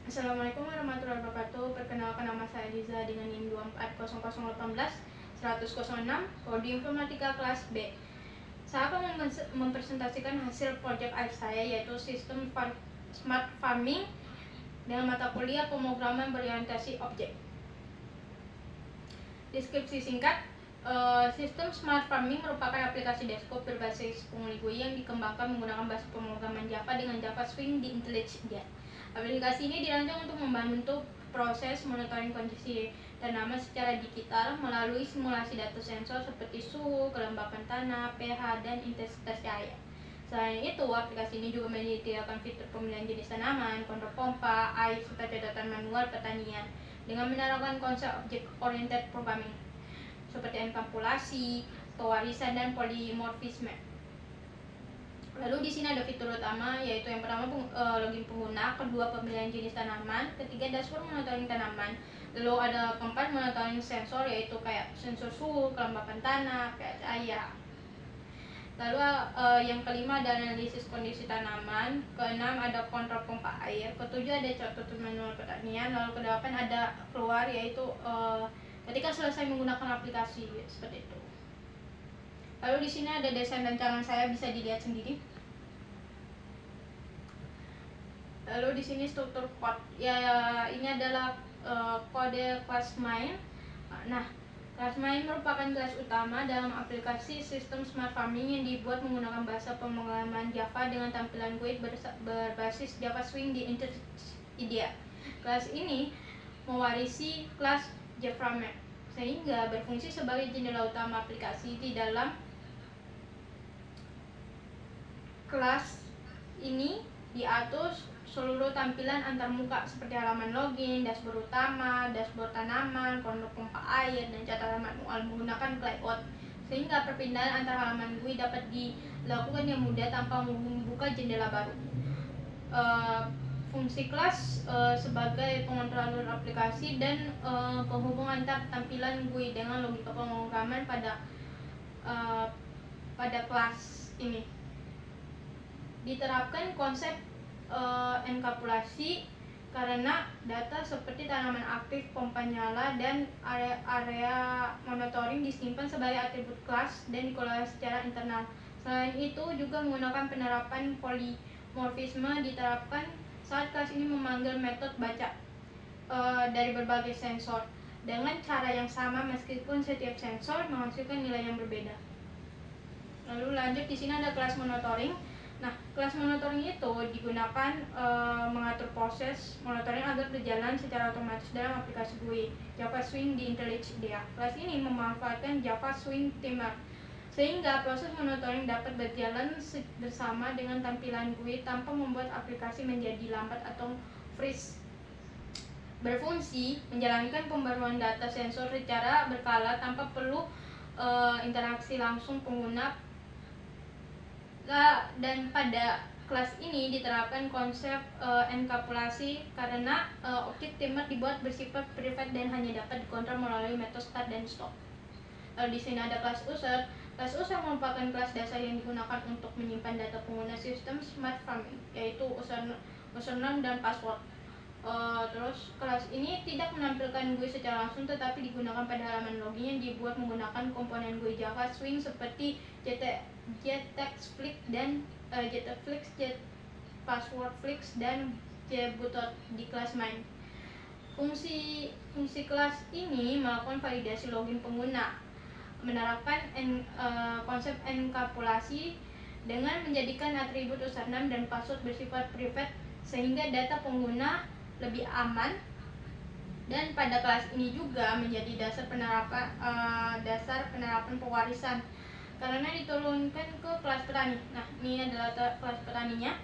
Assalamualaikum warahmatullahi wabarakatuh. Perkenalkan, nama saya Liza dengan NIM 240018 Prodi Informatika kelas B. Saya akan mempresentasikan hasil proyek akhir saya, yaitu sistem smart farming dengan mata kuliah pemrograman berorientasi objek. Deskripsi singkat. Sistem smart farming merupakan aplikasi desktop berbasis penghuni GUI yang dikembangkan menggunakan bahasa pemrograman Java dengan Java Swing di IntelliJ. Aplikasi ini dirancang untuk membantu proses monitoring kondisi tanaman secara digital melalui simulasi data sensor seperti suhu, kelembapan tanah, pH, dan intensitas cahaya. Selain itu, aplikasi ini juga menyediakan fitur pemilihan jenis tanaman, kontrol pompa, air, serta catatan manual pertanian dengan menerapkan konsep object-oriented programming seperti enkapsulasi, pewarisan, dan polimorfisme. Lalu di sini ada fitur utama, yaitu yang pertama login pengguna, kedua pemilihan jenis tanaman, ketiga dashboard monitoring tanaman, lalu ada keempat monitoring sensor, yaitu kayak sensor suhu, kelembapan tanah, pH cahaya. Lalu yang kelima ada analisis kondisi tanaman, keenam ada kontrol pompa air, ketujuh ada catatan manual pertanian, lalu kedelapan ada keluar, yaitu ketika selesai menggunakan aplikasi seperti itu. Lalu di sini ada desain rancangan saya, bisa dilihat sendiri. Lalu di sini struktur code. Ya, ini adalah kode kelas main. Nah, kelas main merupakan kelas utama dalam aplikasi sistem smart farming yang dibuat menggunakan bahasa pemrograman Java dengan tampilan GUI berbasis Java Swing di IntelliJ. Kelas ini mewarisi kelas JavaMap sehingga berfungsi sebagai jendela utama aplikasi. Di dalam kelas ini diatur seluruh tampilan antarmuka seperti halaman login, dashboard utama, dashboard tanaman, kontrol pompa air, dan catatan manual menggunakan layout, sehingga perpindahan antar halaman GUI dapat dilakukan yang mudah tanpa membuka jendela baru. Fungsi kelas sebagai pengontrol aplikasi dan penghubung antar tampilan GUI dengan logika pemrograman pada kelas ini. Diterapkan konsep enkapsulasi karena data seperti tanaman aktif, pompa nyala, dan area monitoring disimpan sebagai atribut kelas dan dikelola secara internal. Selain itu juga menggunakan penerapan polimorfisme diterapkan saat kelas ini memanggil metode baca dari berbagai sensor dengan cara yang sama meskipun setiap sensor menghasilkan nilai yang berbeda. Lalu lanjut, di sini ada kelas monitoring. Nah, kelas monitoring itu digunakan mengatur proses monitoring agar berjalan secara otomatis dalam aplikasi GUI Java Swing di IntelliJ. Kelas ini memanfaatkan Java Swing Timer sehingga proses monitoring dapat berjalan bersama dengan tampilan GUI tanpa membuat aplikasi menjadi lambat atau freeze. Berfungsi menjalankan pembaruan data sensor secara berkala tanpa perlu interaksi langsung pengguna. Dan pada kelas ini diterapkan konsep enkapsulasi karena objek timer dibuat bersifat private dan hanya dapat dikontrol melalui metode start dan stop. Lalu di sini ada kelas user. Kelas user merupakan kelas dasar yang digunakan untuk menyimpan data pengguna sistem smart farming, yaitu username dan password. Terus kelas ini tidak menampilkan GUI secara langsung, tetapi digunakan pada halaman login yang dibuat menggunakan komponen GUI Java Swing seperti JTextFlix dan JTFlix, JPasswordFlix, dan JButton di kelas main. Fungsi kelas ini melakukan validasi login pengguna, menerapkan konsep enkapsulasi dengan menjadikan atribut username dan password bersifat private sehingga data pengguna lebih aman. Dan pada kelas ini juga menjadi dasar penerapan pewarisan karena diturunkan ke kelas petani. Nah, ini adalah kelas petaninya.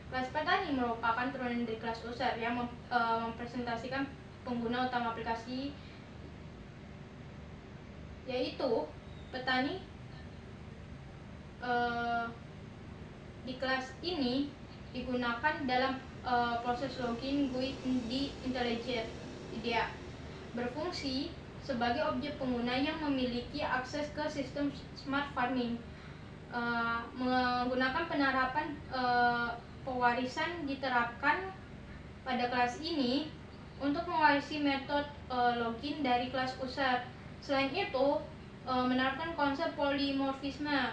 Kelas petani merupakan turunan dari kelas user yang mempresentasikan pengguna utama aplikasi, yaitu petani. Di kelas ini digunakan dalam proses login GUI di IntelliJ. Berfungsi sebagai objek pengguna yang memiliki akses ke sistem smart farming. Menggunakan penerapan pewarisan diterapkan pada kelas ini untuk mewarisi metode login dari kelas user. Selain itu, menerapkan konsep polimorfisme.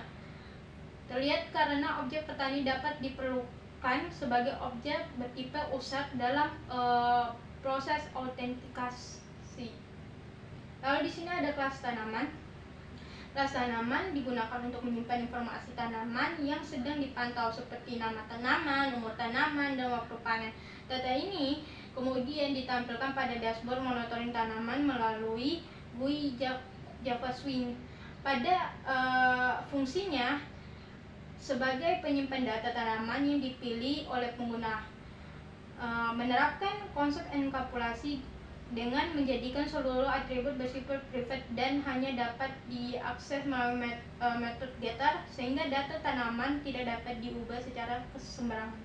Terlihat karena objek petani dapat diperlukan sebagai objek bertipe user dalam proses autentikasi. Lalu di sini ada kelas tanaman. Kelas tanaman digunakan untuk menyimpan informasi tanaman yang sedang dipantau seperti nama tanaman, umur tanaman, dan waktu panen. Data ini kemudian ditampilkan pada dashboard monitoring tanaman melalui GUI Java Swing. Pada fungsinya sebagai penyimpan data tanaman yang dipilih oleh pengguna, menerapkan konsep enkapsulasi dengan menjadikan seluruh atribut bersifat private dan hanya dapat diakses melalui metode getter, sehingga data tanaman tidak dapat diubah secara sembarangan.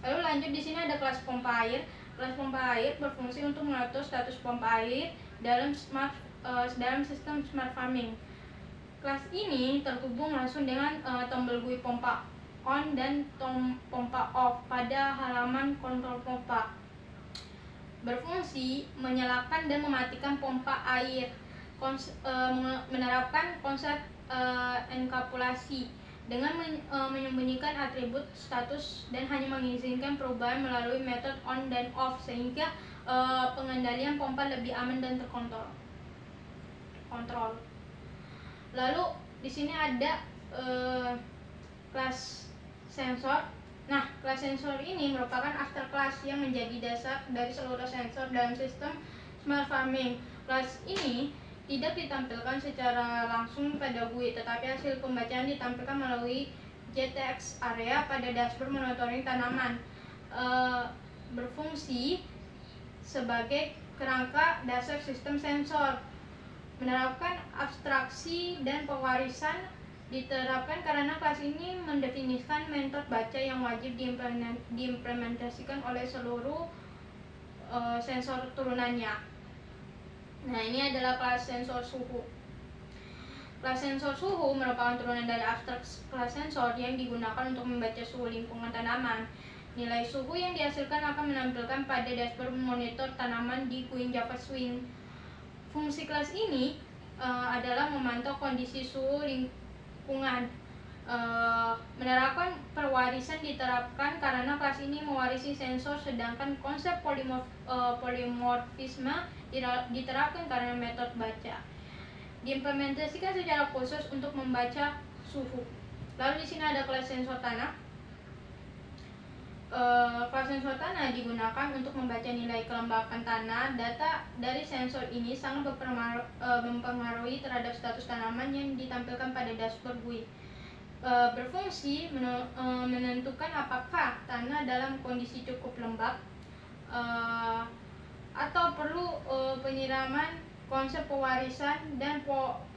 Lalu lanjut, di sini ada kelas pompa air. Kelas pompa air berfungsi untuk mengatur status pompa air dalam sistem smart farming. Kelas ini terhubung langsung dengan tombol GUI pompa on dan pompa off pada halaman kontrol pompa. Berfungsi menyalakan dan mematikan pompa air. Menerapkan konsep enkapsulasi dengan menyembunyikan atribut status dan hanya mengizinkan perubahan melalui metode on dan off, sehingga pengendalian pompa lebih aman dan terkontrol. Lalu di sini ada kelas sensor. Nah, kelas sensor ini merupakan after class yang menjadi dasar dari seluruh sensor dalam sistem smart farming. Kelas ini tidak ditampilkan secara langsung pada GUI, tetapi hasil pembacaan ditampilkan melalui JTX area pada dashboard monitoring tanaman. Berfungsi sebagai kerangka dasar sistem sensor. Menerapkan abstraksi dan pewarisan diterapkan karena kelas ini mendefinisikan metode baca yang wajib diimplementasikan oleh seluruh sensor turunannya. Nah, ini adalah kelas sensor suhu. Kelas sensor suhu merupakan turunan dari abstraksi kelas sensor yang digunakan untuk membaca suhu lingkungan tanaman. Nilai suhu yang dihasilkan akan menampilkan pada dashboard monitor tanaman di GUI Java Swing. Fungsi kelas ini adalah memantau kondisi suhu lingkungan. Menerapkan pewarisan diterapkan karena kelas ini mewarisi sensor, sedangkan konsep polimorfisme diterapkan karena metode baca. Diimplementasikan secara khusus untuk membaca suhu. Lalu di sini ada kelas sensor tanah. Kelas sensor tanah digunakan untuk membaca nilai kelembapan tanah. Data dari sensor ini sangat mempengaruhi terhadap status tanaman yang ditampilkan pada dashboard GUI. Berfungsi menentukan apakah tanah dalam kondisi cukup lembab atau perlu penyiraman. Konsep pewarisan dan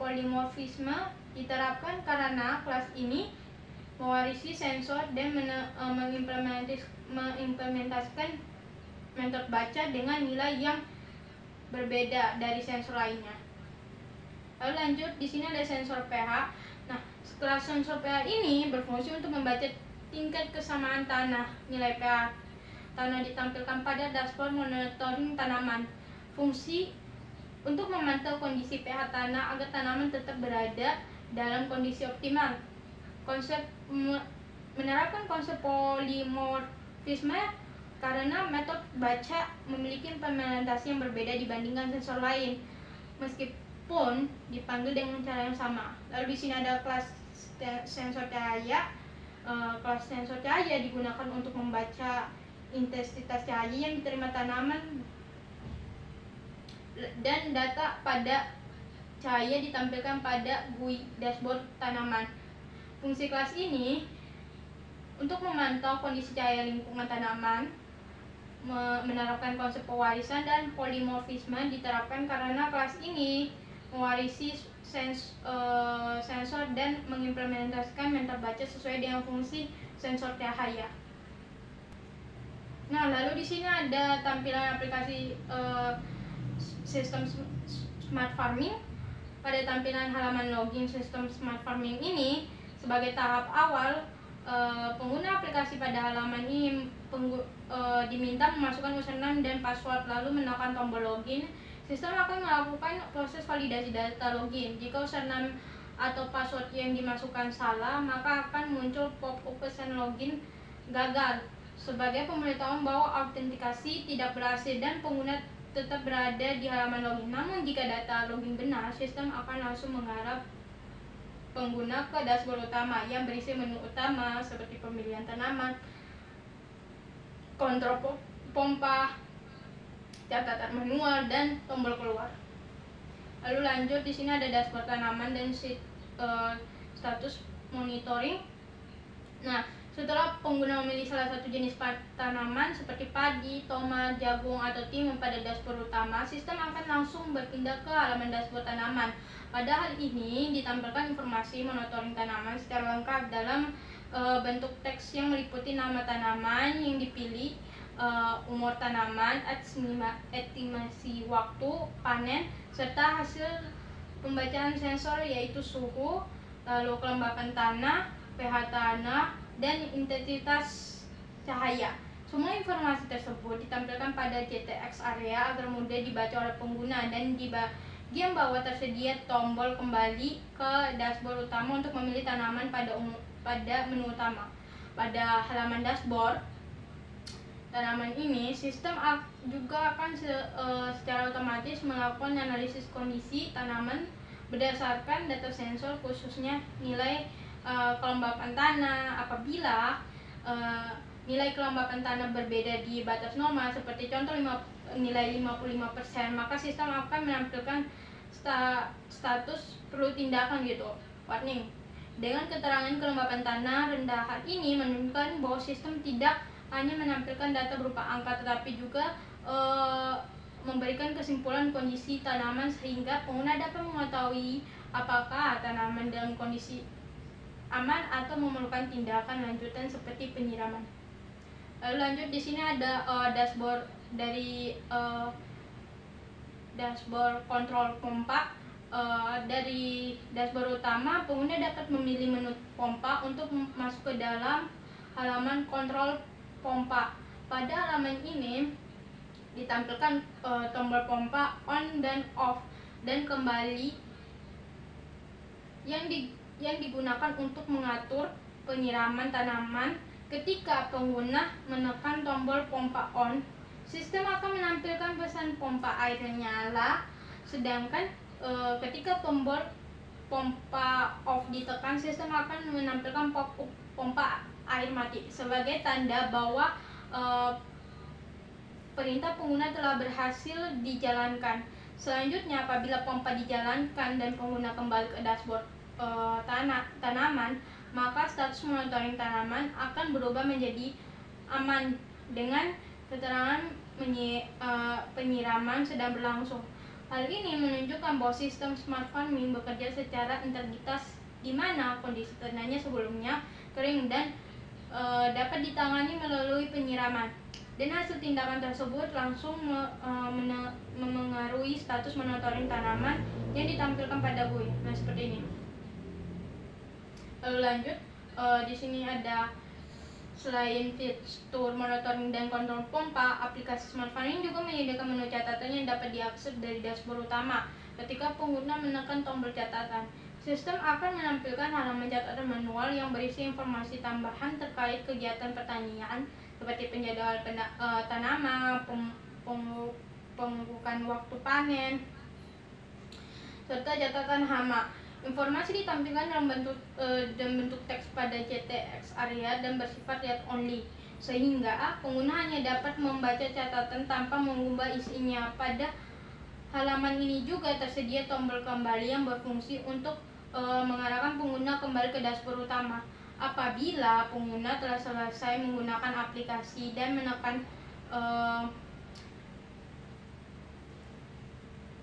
polimorfisme diterapkan karena kelas ini mewarisi sensor dan mengimplementasikan metode baca dengan nilai yang berbeda dari sensor lainnya. Lalu lanjut, di sini ada sensor pH. Nah, kelas sensor pH ini berfungsi untuk membaca tingkat kesamaan tanah. Nilai pH tanah ditampilkan pada dashboard monitoring tanaman. Fungsi untuk memantau kondisi pH tanah agar tanaman tetap berada dalam kondisi optimal. Menerapkan konsep polimorfisme karena metode baca memiliki implementasi yang berbeda dibandingkan sensor lain, meskipun dipanggil dengan cara yang sama. Lalu di sini ada kelas sensor cahaya. Kelas sensor cahaya digunakan untuk membaca intensitas cahaya yang diterima tanaman dan data pada cahaya ditampilkan pada GUI dashboard tanaman. Fungsi kelas ini untuk memantau kondisi cahaya lingkungan tanaman. Menerapkan konsep pewarisan dan polimorfisme diterapkan karena kelas ini mewarisi sensor dan mengimplementasikan metode baca sesuai dengan fungsi sensor cahaya. Nah, lalu di sini ada tampilan aplikasi sistem smart farming. Pada tampilan halaman login sistem smart farming ini, sebagai tahap awal, Pengguna aplikasi pada halaman ini diminta memasukkan username dan password lalu menekan tombol login. Sistem akan melakukan proses validasi data login. Jika username atau password yang dimasukkan salah, maka akan muncul pop-up pesan login gagal sebagai pemberitahuan bahwa autentikasi tidak berhasil dan pengguna tetap berada di halaman login. Namun jika data login benar, sistem akan langsung mengarah pengguna ke dashboard utama yang berisi menu utama seperti pemilihan tanaman, kontrol pompa, catatan manual, dan tombol keluar. Lalu lanjut, di sini ada dashboard tanaman dan status monitoring. Nah, setelah pengguna memilih salah satu jenis tanaman seperti padi, tomat, jagung, atau timun pada dashboard utama, sistem akan langsung berpindah ke halaman dashboard tanaman. Pada hal ini ditampilkan informasi monitoring tanaman secara lengkap dalam bentuk teks yang meliputi nama tanaman yang dipilih, umur tanaman, estimasi waktu panen, serta hasil pembacaan sensor yaitu suhu, lalu kelembapan tanah, pH tanah, dan intensitas cahaya. Semua informasi tersebut ditampilkan pada JTX area agar mudah dibaca oleh pengguna, dan di bagian bawah tersedia tombol kembali ke dashboard utama untuk memilih tanaman pada menu utama. Pada halaman dashboard tanaman ini, sistem juga akan secara otomatis melakukan analisis kondisi tanaman berdasarkan data sensor, khususnya nilai kelembapan tanah. Apabila nilai kelembapan tanah berbeda di batas normal, seperti contoh nilai 55%, maka sistem akan menampilkan status perlu tindakan gitu, warning. Dengan keterangan kelembapan tanah rendah, hal ini menunjukkan bahwa sistem tidak hanya menampilkan data berupa angka, tetapi juga memberikan kesimpulan kondisi tanaman sehingga pengguna dapat mengetahui apakah tanaman dalam kondisi aman atau memerlukan tindakan lanjutan seperti penyiraman. Lalu lanjut, di sini ada dashboard dari dashboard kontrol pompa. Dari dashboard utama, pengguna dapat memilih menu pompa untuk masuk ke dalam halaman kontrol pompa. Pada halaman ini ditampilkan tombol pompa on dan off dan kembali yang digunakan untuk mengatur penyiraman tanaman. Ketika pengguna menekan tombol pompa on, sistem akan menampilkan pesan pompa air nyala, sedangkan ketika tombol pompa off ditekan, sistem akan menampilkan pop-up pompa air mati sebagai tanda bahwa perintah pengguna telah berhasil dijalankan. Selanjutnya, apabila pompa dijalankan dan pengguna kembali ke dashboard tanaman, maka status monitoring tanaman akan berubah menjadi aman dengan keterangan penyiraman sedang berlangsung. Hal ini menunjukkan bahwa sistem smart farming bekerja secara integritas, di mana kondisi tanahnya sebelumnya kering dan dapat ditangani melalui penyiraman, dan hasil tindakan tersebut langsung memengaruhi status monitoring tanaman yang ditampilkan pada GUI. Nah, seperti ini. Lalu lanjut, di sini ada selain fitur monitoring dan kontrol pompa, aplikasi smart farming juga menyediakan menu catatan yang dapat diakses dari dashboard utama. Ketika pengguna menekan tombol catatan, sistem akan menampilkan halaman catatan manual yang berisi informasi tambahan terkait kegiatan pertanian seperti penjadwalan tanaman, pemupukan waktu panen, serta catatan hama. Informasi ditampilkan dalam bentuk teks pada JTX area dan bersifat read only, sehingga pengguna hanya dapat membaca catatan tanpa mengubah isinya. Pada halaman ini juga tersedia tombol kembali yang berfungsi untuk mengarahkan pengguna kembali ke dashboard utama. Apabila pengguna telah selesai menggunakan aplikasi dan menekan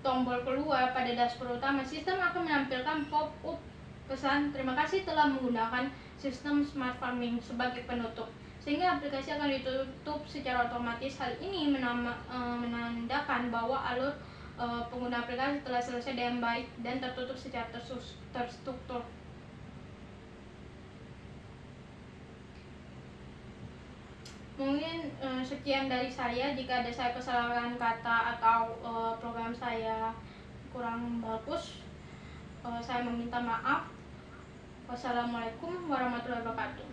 tombol keluar pada dashboard utama, sistem akan menampilkan pop-up pesan "Terima kasih telah menggunakan sistem smart farming" sebagai penutup, sehingga aplikasi akan ditutup secara otomatis. Hal ini menandakan bahwa alur pengguna aplikasi telah selesai dengan baik dan tertutup secara terstruktur. Mungkin sekian dari saya. Jika ada saya kesalahan kata atau program saya kurang bagus, saya meminta maaf. Wassalamualaikum warahmatullahi wabarakatuh.